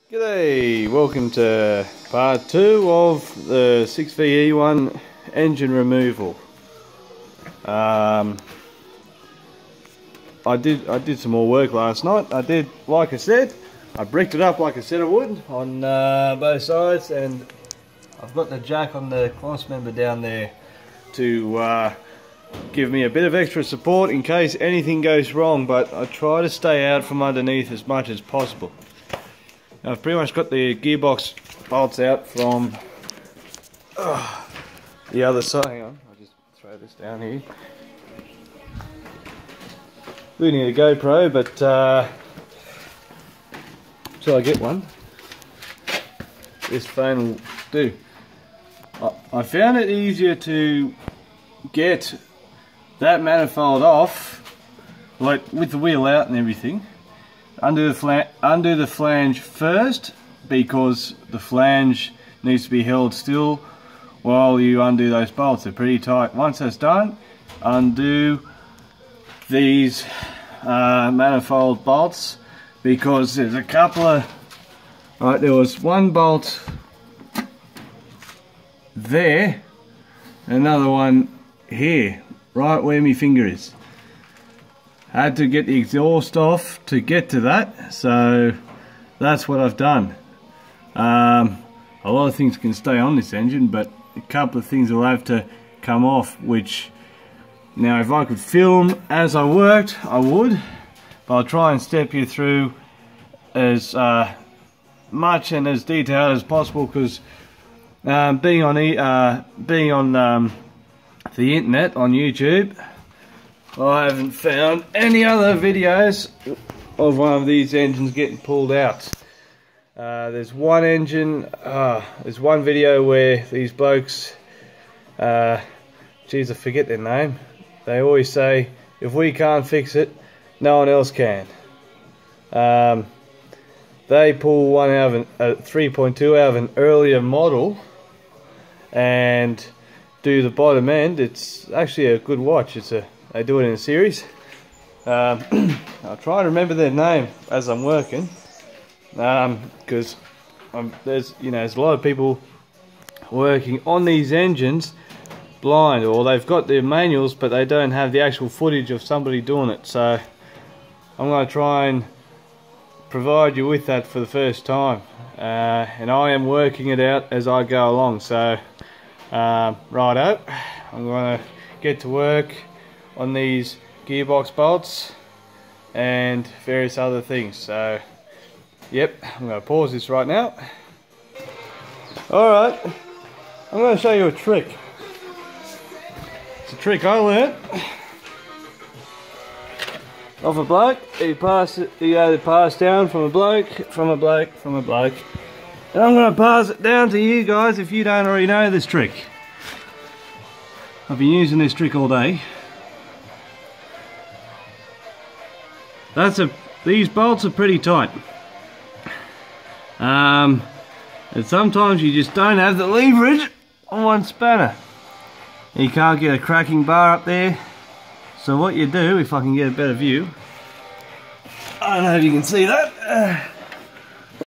G'day, welcome to part 2 of the 6VE1 engine removal. I did some more work last night. I did, like I said, I bricked it up like I said I would on both sides, and I've got the jack on the cross member down there to give me a bit of extra support in case anything goes wrong, but I try to stay out from underneath as much as possible. I've pretty much got the gearbox bolts out from the other side. Hang on, I'll just throw this down here. We need a GoPro, but till I get one, this phone will do. I found it easier to get that manifold off, like with the wheel out and everything, undo the flange first, because the flange needs to be held still while you undo those bolts. They're pretty tight. Once that's done, undo these manifold bolts, because there's a couple of, right, there was one bolt there, another one here, right where my finger is. Had to get the exhaust off to get to that, so that's what I've done. A lot of things can stay on this engine, but a couple of things will have to come off, which, now if I could film as I worked, I would, but I'll try and step you through as much and as detailed as possible, because being on the internet, on YouTube, I haven't found any other videos of one of these engines getting pulled out. There's one engine, there's one video where these blokes, geez, I forget their name. They always say, if we can't fix it, no one else can. They pull one out of a 3.2 out of an earlier model and do the bottom end. It's actually a good watch. They do it in a series. I'll try to remember their name as I'm working, because there's a lot of people working on these engines blind, or they've got their manuals but they don't have the actual footage of somebody doing it. So I'm going to try and provide you with that for the first time, and I am working it out as I go along. So righto, I'm going to get to work on these gearbox bolts and various other things. So yep, I'm going to pause this right now. Alright, I'm going to show you a trick. It's a trick I learnt of a bloke. He had it passed down from a bloke, and I'm going to pass it down to you guys if you don't already know this trick. I've been using this trick all day. These bolts are pretty tight, and sometimes you just don't have the leverage on one spanner. You can't get a cracking bar up there, so what you do, if I can get a better view, I don't know if you can see that,